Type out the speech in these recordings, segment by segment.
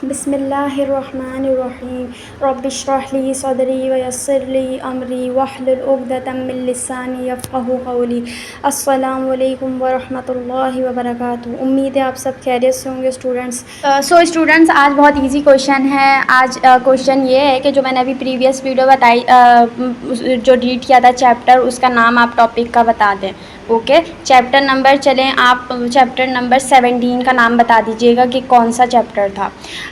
بسم اللہ الرحمن الرحیم رب اشرح لی صدری ویسر لی امری واحلل عقدۃ من لسانی یفقہوا قولی۔ السلام علیکم ورحمۃ اللہ وبرکاتہ۔ امید ہے آپ سب خیریت سے ہوں گے اسٹوڈنٹس۔ اسٹوڈنٹس آج بہت ایزی کویشچن ہے۔ آج کویشچن یہ ہے کہ جو میں نے ابھی پریویس ویڈیو بتائی جو ریڈ کیا تھا چیپٹر، اس کا نام آپ ٹاپک کا بتا دیں۔ اوکے، چیپٹر نمبر چلیں آپ چیپٹر نمبر 17 کا نام بتا دیجیے گا کہ کون سا چیپٹر تھا۔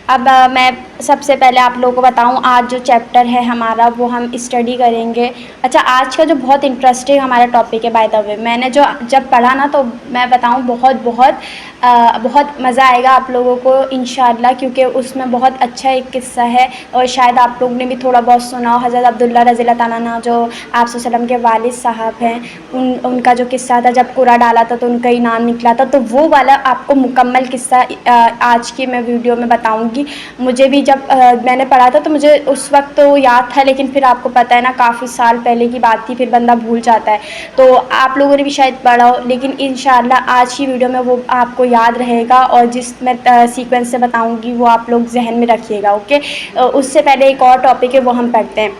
اب میں سب سے پہلے آپ لوگوں کو بتاؤں آج جو چیپٹر ہے ہمارا وہ ہم اسٹڈی کریں گے۔ اچھا، آج کا جو بہت انٹرسٹنگ ہمارا ٹاپک ہے، بائی دا وے میں نے جب پڑھا نا تو میں بتاؤں بہت مزہ آئے گا آپ لوگوں کو انشاءاللہ، کیونکہ اس میں بہت اچھا ایک قصہ ہے اور شاید آپ لوگوں نے بھی تھوڑا بہت سنا ہو۔ حضرت عبداللہ رضی اللہ تعالیٰ عنہ جو آپ صلی اللہ علیہ وسلم کے والد صاحب ہیں، ان کا جو قصہ تھا جب قرعہ ڈالا تھا تو ان کا انعام نکلا تھا، تو وہ والا آپ کو مکمل قصہ آج کی میں ویڈیو میں بتاؤں گی۔ مجھے بھی جب میں نے پڑھا تھا تو مجھے اس وقت تو یاد تھا، لیکن پھر آپ کو پتہ ہے نا کافی سال پہلے کی بات تھی، پھر بندہ بھول جاتا ہے۔ تو آپ لوگوں نے بھی شاید پڑھا ہو، لیکن انشاءاللہ آج کی ویڈیو میں وہ آپ کو یاد رہے گا، اور جس میں سیکوینس سے بتاؤں گی وہ آپ لوگ ذہن میں رکھیے گا۔ اوکے، اس سے پہلے ایک اور ٹاپک ہے وہ ہم پڑھتے ہیں،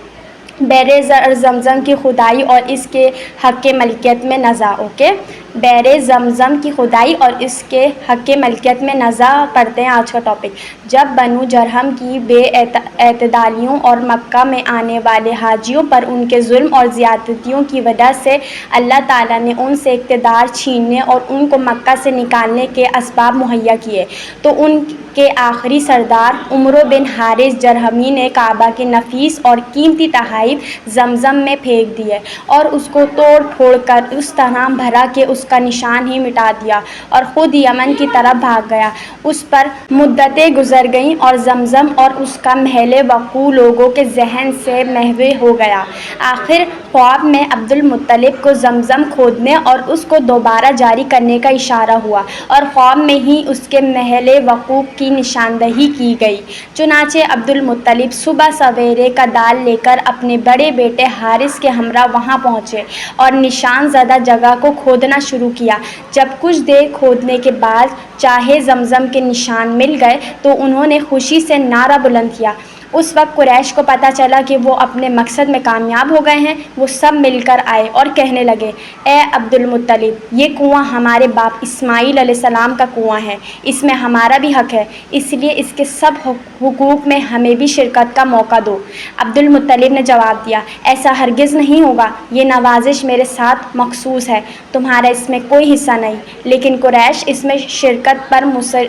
بئر زمزم کی کھدائی اور اس کے حق ملکیت میں نزاع۔ اوکے، بئر زمزم کی کھدائی اور اس کے حق ملکیت میں نزاع پڑھتے ہیں آج کا ٹاپک۔ جب بنو جرہم کی بے اعتدالیوں اور مکہ میں آنے والے حاجیوں پر ان کے ظلم اور زیادتیوں کی وجہ سے اللہ تعالیٰ نے ان سے اقتدار چھیننے اور ان کو مکہ سے نکالنے کے اسباب مہیا کیے، تو ان کے آخری سردار عمرو بن حارث جرہمی نے کعبہ کے نفیس اور قیمتی تحائف زمزم میں پھینک دیے اور اس کو توڑ پھوڑ کر اس طرح بھرا کہ اس کا نشان ہی مٹا دیا، اور خود یمن کی طرف بھاگ گیا۔ اس پر مدتیں گزر گئیں اور زمزم اور اس کا محل وقوع لوگوں کے ذہن سے محو ہو گیا۔ آخر خواب میں عبد المطلب کو زمزم کھودنے اور اس کو دوبارہ جاری کرنے کا اشارہ ہوا، اور خواب میں ہی اس کے محل وقوع کی نشاندہی کی گئی۔ چنانچہ عبد المطلب صبح سویرے کا دال لے کر اپنے بڑے بیٹے حارث کے ہمراہ وہاں پہنچے اور نشان زدہ جگہ کو کھودنا شروع کیا۔ جب کچھ دیر کھودنے کے بعد چاہے زمزم کے نشان مل گئے تو انہوں نے خوشی سے نعرہ بلند کیا۔ اس وقت قریش کو پتہ چلا کہ وہ اپنے مقصد میں کامیاب ہو گئے ہیں۔ وہ سب مل کر آئے اور کہنے لگے، اے عبد المطلب، یہ کنواں ہمارے باپ اسماعیل علیہ السلام کا کنواں ہے، اس میں ہمارا بھی حق ہے، اس لیے اس کے سب حقوق میں ہمیں بھی شرکت کا موقع دو۔ عبد المطلب نے جواب دیا، ایسا ہرگز نہیں ہوگا، یہ نوازش میرے ساتھ مخصوص ہے، تمہارا اس میں کوئی حصہ نہیں۔ لیکن قریش اس میں شرکت پر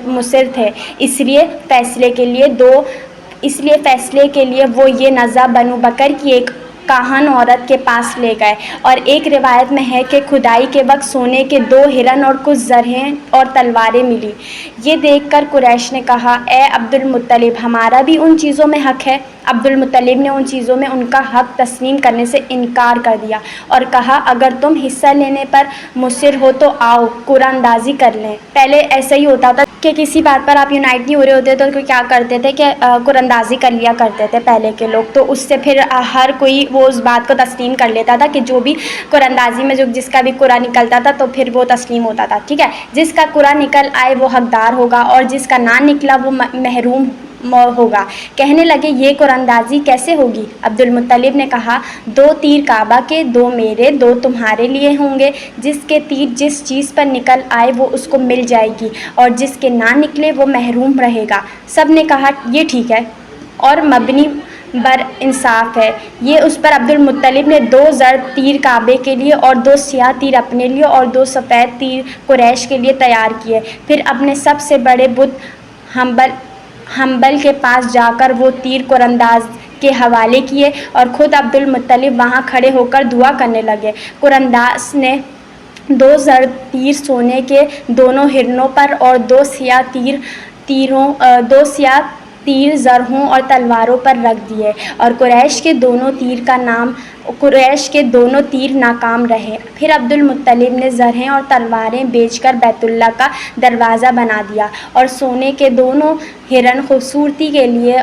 مصر تھے، اس لیے فیصلے کے لیے وہ یہ نزاع بنو بکر کی ایک کاہن عورت کے پاس لے گئے، اور ایک روایت میں ہے کہ کھدائی کے وقت سونے کے 2 ہرن اور کچھ زرہیں اور تلواریں ملی۔ یہ دیکھ کر قریش نے کہا، اے عبد المطلب، ہمارا بھی ان چیزوں میں حق ہے۔ عبد المطلب نے ان چیزوں میں ان کا حق تسلیم کرنے سے انکار کر دیا اور کہا، اگر تم حصہ لینے پر مصر ہو تو آؤ قرعہ اندازی کر لیں۔ پہلے ایسا ہی ہوتا تھا کہ کسی بات پر آپ یونائٹ نہیں ہو رہے ہوتے تو کیا کرتے تھے کہ قرعہ اندازی کر لیا کرتے تھے پہلے کے لوگ، تو اس سے پھر ہر کوئی وہ اس بات کو تسلیم کر لیتا تھا کہ جو بھی قرعہ اندازی میں جس کا بھی قرعہ نکلتا تھا تو پھر وہ تسلیم ہوتا تھا۔ ٹھیک ہے، جس کا قرعہ نکل آئے وہ حقدار ہوگا اور جس کا نہ نکلا وہ محروم ہوگا۔ کہنے لگے، یہ قرعہ اندازی کیسے ہوگی؟ عبد المطلب نے کہا، 2 تیر کعبہ کے، 2 میرے، 2 تمہارے لیے ہوں گے۔ جس کے تیر جس چیز پر نکل آئے وہ اس کو مل جائے گی، اور جس کے نہ نکلے وہ محروم رہے گا۔ سب نے کہا، یہ ٹھیک ہے اور مبنی بر انصاف ہے۔ یہ اس پر عبد المطلب نے 2 زرد تیر کعبے کے لیے اور 2 سیاہ تیر اپنے لیے اور 2 سفید تیر قریش کے لیے تیار کیے۔ پھر اپنے سب سے بڑے بت حنبل کے پاس جا کر وہ تیر قرعہ انداز کے حوالے کیے اور خود عبد المطلب وہاں کھڑے ہو کر دعا کرنے لگے۔ قرعہ انداز نے 2 زرد تیر سونے کے دونوں ہرنوں پر اور 2 سیاہ تیر زرہوں اور تلواروں پر رکھ دیے، اور قریش کے دونوں تیر ناکام رہے۔ پھر عبد المطلب نے زرہیں اور تلواریں بیچ کر بیت اللہ کا دروازہ بنا دیا، اور سونے کے دونوں ہرن خوبصورتی کے لیے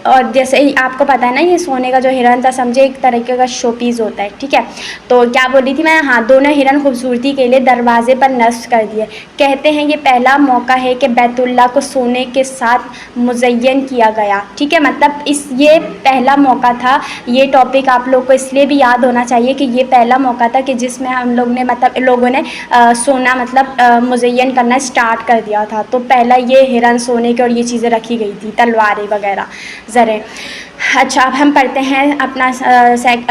اور جیسے ہی آپ کو پتہ ہے نا یہ سونے کا جو ہرن تھا سمجھے ایک طریقے کا شو پیس ہوتا ہے، ٹھیک ہے. تو کیا بول رہی تھی میں، ہاں دونوں ہرن خوبصورتی کے لیے دروازے پر نصب کر دیے. کہتے ہیں یہ پہلا موقع ہے کہ بیت اللہ کو سونے کے ساتھ مزین کیا گیا، ٹھیک ہے. مطلب یہ پہلا موقع تھا. یہ ٹاپک آپ لوگ کو اس لیے بھی یاد ہونا چاہیے کہ یہ پہلا موقع تھا کہ جس میں ہم لوگ نے لوگوں نے سونا مزین کرنا اسٹارٹ کر دیا تھا. تو پہلا یہ ہرن سونے کے اور یہ چیزیں رکھی گئی تھی، تلواریں وغیرہ زریں. اچھا اب ہم پڑھتے ہیں اپنا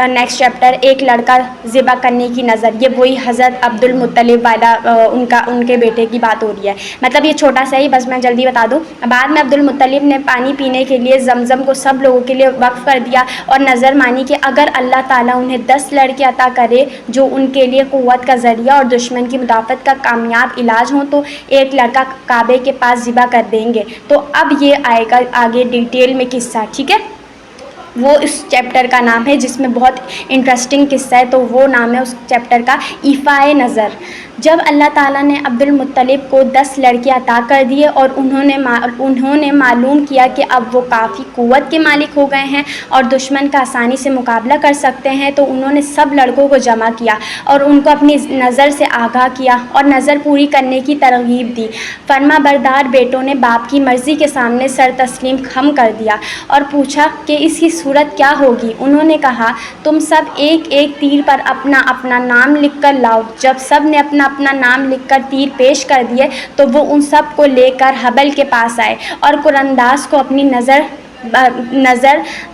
نیکسٹ چیپٹر، ایک لڑکا ذبح کرنے کی نظر. یہ وہی حضرت عبد المطلب والا ان کے بیٹے کی بات ہو رہی ہے. مطلب یہ چھوٹا سا ہی، بس میں جلدی بتا دوں. بعد میں عبد المطلب نے پانی پینے کے لیے زمزم کو سب لوگوں کے لیے وقف کر دیا اور نظر مانی کہ اگر اللہ تعالیٰ انہیں 10 لڑکے عطا کرے جو ان کے لیے قوت کا ذریعہ اور دشمن کی مدافعت کا کامیاب علاج ہوں تو ایک لڑکا کعبے کے پاس ذبح کر دیں گے. تو اب یہ آئے گا آگے ڈیٹیل میں قصہ، ٹھیک ہے. وہ اس چیپٹر کا نام ہے جس میں بہت انٹرسٹنگ قصہ ہے، تو وہ نام ہے اس چیپٹر کا ایفائے نظر. جب اللہ تعالیٰ نے عبد المطلب کو 10 لڑکے عطا کر دیے اور انہوں نے معلوم کیا کہ اب وہ کافی قوت کے مالک ہو گئے ہیں اور دشمن کا آسانی سے مقابلہ کر سکتے ہیں، تو انہوں نے سب لڑکوں کو جمع کیا اور ان کو اپنی نظر سے آگاہ کیا اور نظر پوری کرنے کی ترغیب دی. فرما بردار بیٹوں نے باپ کی مرضی کے سامنے سر تسلیم خم کر دیا اور پوچھا کہ اس کی صورت کیا ہوگی. انہوں نے کہا تم سب ایک ایک تیر پر اپنا اپنا نام لکھ کر لاؤ. جب سب نے اپنا اپنا نام لکھ کر تیر پیش کر دیے تو وہ ان سب کو لے کر حبل کے پاس آئے اور قرانداز کو اپنی نظر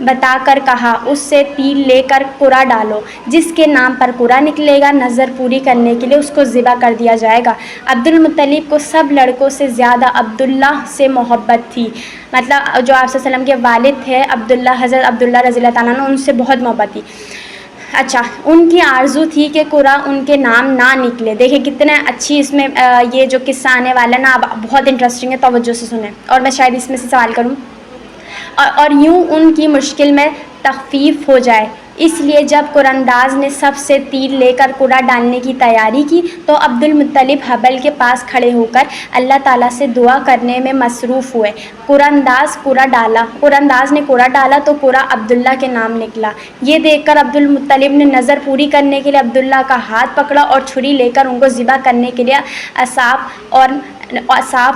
بتا کر کہا اس سے تیر لے کر قرا ڈالو. جس کے نام پر قرا نکلے گا نظر پوری کرنے کے لیے اس کو ذبح کر دیا جائے گا. عبد المطلب کو سب لڑکوں سے زیادہ عبداللہ سے محبت تھی. مطلب جو آپ صلی اللہ علیہ وسلم کے والد تھے عبداللہ، حضرت عبداللہ رضی اللہ تعالیٰ عنہ، ان سے بہت محبت تھی. اچھا ان کی آرزو تھی کہ قرا ان کے نام نہ نکلے. دیکھیں کتنے اچھی اس میں یہ جو قصہ آنے والا ہے نا بہت انٹرسٹنگ ہے، توجہ سے سنیں اور میں شاید اس میں سے سوال کروں اور یوں ان کی مشکل میں تخفیف ہو جائے. اس لیے جب قرانداز نے سب سے تیر لے کر قرا ڈالنے کی تیاری کی تو عبد المطلب حبل کے پاس کھڑے ہو کر اللہ تعالیٰ سے دعا کرنے میں مصروف ہوئے. قرانداز نے قرا ڈالا تو قرا عبداللہ کے نام نکلا. یہ دیکھ کر عبد المطلب نے نظر پوری کرنے کے لیے عبداللہ کا ہاتھ پکڑا اور چھری لے کر ان کو ذبح کرنے کے لیے اصاف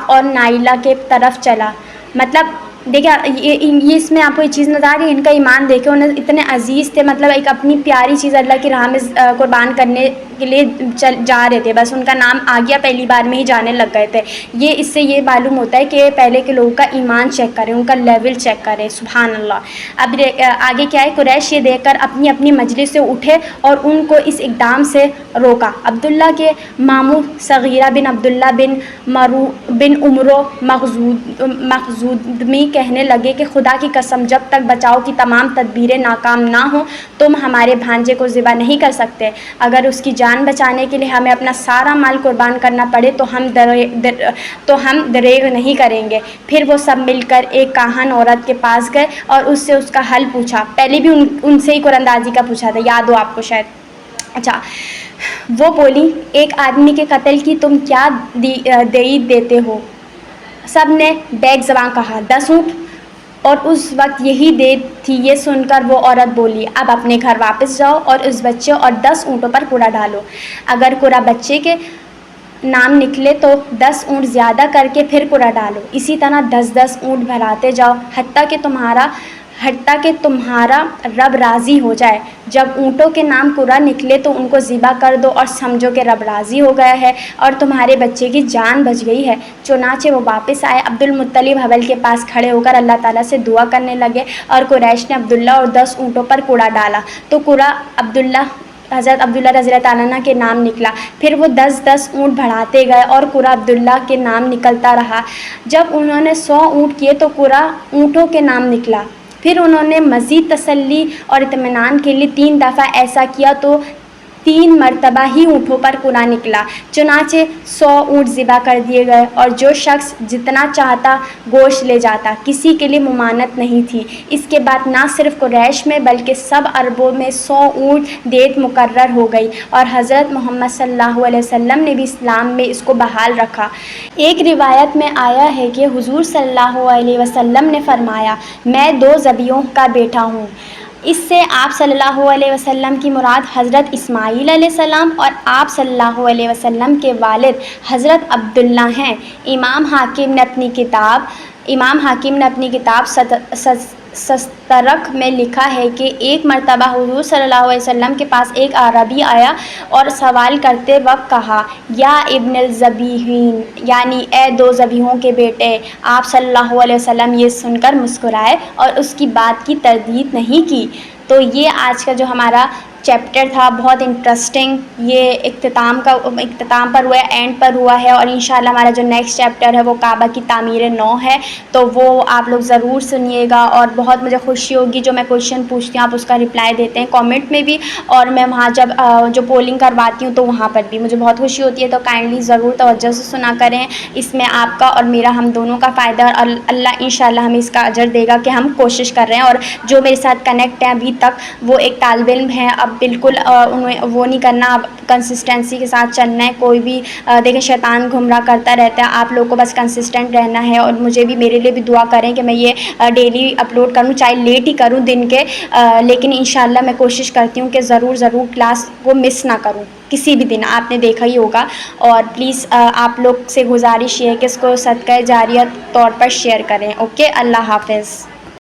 اور نائلہ کے طرف چلا. مطلب دیکھیں یہ اس میں آپ کو یہ چیز نظر آ رہی ہے، ان کا ایمان دیکھیں، انہیں اتنے عزیز تھے. مطلب ایک اپنی پیاری چیز اللہ کی راہ میں قربان کرنے کے لیے جا رہے تھے، بس ان کا نام آ گیا پہلی بار میں ہی جانے لگ گئے تھے. اس سے یہ معلوم ہوتا ہے کہ پہلے کے لوگوں کا ایمان چیک کریں، ان کا لیول چیک کریں. سبحان اللہ. اب آگے کیا ہے، قریش یہ دیکھ کر اپنی اپنی مجلس سے اٹھے اور ان کو اس اقدام سے روکا. عبداللہ کے ماموں صغیرہ بن عبداللہ بن عمرو مخزومی کہنے لگے کہ خدا کی قسم جب تک بچاؤ کی تمام تدبیریں ناکام نہ ہوں تم ہمارے بھانجے کو ذبح نہیں کر سکتے. اگر اس کی جان بچانے کے لیے ہمیں اپنا سارا مال قربان کرنا پڑے تو ہم دریغ نہیں کریں گے. پھر وہ سب مل کر ایک کاہن عورت کے پاس گئے اور اس سے اس کا حل پوچھا. پہلے بھی ان سے ہی قراندازی کا پوچھا تھا، یاد ہو آپ کو شاید. اچھا وہ بولی ایک آدمی کے قتل کی تم کیا دعید دیتے ہو؟ سب نے بیک زباں کہا 10 اونٹ. اور اس وقت یہی دیر تھی. یہ سن کر وہ عورت بولی اب اپنے گھر واپس جاؤ اور اس بچے اور 10 اونٹوں پر قرا ڈالو. اگر قرا بچے کے نام نکلے تو 10 اونٹ زیادہ کر کے پھر قرا ڈالو. اسی طرح 10 اونٹ بھراتے جاؤ حتیٰ کہ تمہارا رب راضی ہو جائے. جب اونٹوں کے نام قرا نکلے تو ان کو ذبح کر دو اور سمجھو کہ رب راضی ہو گیا ہے اور تمہارے بچے کی جان بچ گئی ہے. چنانچہ وہ واپس آئے. عبد المطلب حبل کے پاس کھڑے ہو کر اللہ تعالیٰ سے دعا کرنے لگے اور قریش نے عبداللہ اور 10 اونٹوں پر قرا ڈالا تو قرا حضرت عبداللہ رضی اللہ تعالیٰ عنہ کے نام نکلا. پھر وہ 10 اونٹ بڑھاتے گئے اور قرا عبداللہ کے نام نکلتا رہا. جب انہوں نے 100 اونٹ کیے تو قرا اونٹوں کے نام نکلا. پھر انہوں نے مزید تسلی اور اطمینان کے لیے 3 دفعہ ایسا کیا تو 3 مرتبہ ہی اونٹوں پر کنواں نکلا، چنانچہ 100 اونٹ ذبح کر دیے گئے اور جو شخص جتنا چاہتا گوشت لے جاتا، کسی کے لیے ممانعت نہیں تھی۔ اس کے بعد نہ صرف قریش میں بلکہ سب عربوں میں 100 اونٹ دیت مقرر ہو گئی اور حضرت محمد صلی اللہ علیہ وسلم نے بھی اسلام میں اس کو بحال رکھا۔ ایک روایت میں آیا ہے کہ حضور صلی اللہ علیہ وسلم نے فرمایا، میں 2 ذبیحوں کا بیٹا ہوں۔ اس سے آپ صلی اللہ علیہ وسلم کی مراد حضرت اسماعیل علیہ السلام اور آپ صلی اللہ علیہ وسلم کے والد حضرت عبداللہ ہیں۔ امام حاکم نے اپنی کتاب مستدرک میں لکھا ہے کہ ایک مرتبہ حضور صلی اللہ علیہ وسلم کے پاس ایک اعرابی آیا اور سوال کرتے وقت کہا، یا ابن الذبیحین، یعنی اے 2 ذبیحوں کے بیٹے۔ آپ صلی اللہ علیہ وسلم یہ سن کر مسکرائے اور اس کی بات کی تردید نہیں کی۔ تو یہ آج کا جو ہمارا چیپٹر تھا بہت انٹرسٹنگ، یہ اختتام پر ہوا ہے، اینڈ پر ہوا ہے، اور انشاءاللہ ہمارا جو نیکسٹ چیپٹر ہے وہ کعبہ کی تعمیر نو ہے، تو وہ آپ لوگ ضرور سنیے گا۔ اور بہت مجھے خوشی ہوگی جو میں کویشچن پوچھتی ہوں آپ اس کا رپلائی دیتے ہیں کامنٹ میں بھی، اور میں وہاں جب جو پولنگ کرواتی ہوں تو وہاں پر بھی مجھے بہت خوشی ہوتی ہے، تو کائنڈلی ضرور توجہ سے سنا کریں، اس میں آپ کا اور میرا ہم دونوں کا فائدہ، اور اللہ انشاءاللہ ہمیں اس کا اجر دے گا کہ ہم کوشش کر رہے ہیں۔ اور جو میرے ساتھ کنیکٹ ہیں ابھی تک، وہ ایک طالب علم ہیں، اب بالکل انہیں وہ نہیں کرنا، اب کنسسٹنسی کے ساتھ چلنا ہے۔ کوئی بھی دیکھیں شیطان گمراہ کرتا رہتا ہے، آپ لوگوں کو بس کنسسٹنٹ رہنا ہے، اور مجھے بھی میرے لیے بھی دعا کریں کہ میں یہ ڈیلی اپلوڈ کروں، چاہے لیٹ ہی کروں دن کے، لیکن انشاءاللہ میں کوشش کرتی ہوں کہ ضرور کلاس کو مس نہ کروں کسی بھی دن، آپ نے دیکھا ہی ہوگا۔ اور پلیز آپ لوگ سے گزارش یہ ہے کہ اس کو صدقہ جاریہ طور پر شیئر کریں۔ اوکے، اللہ حافظ۔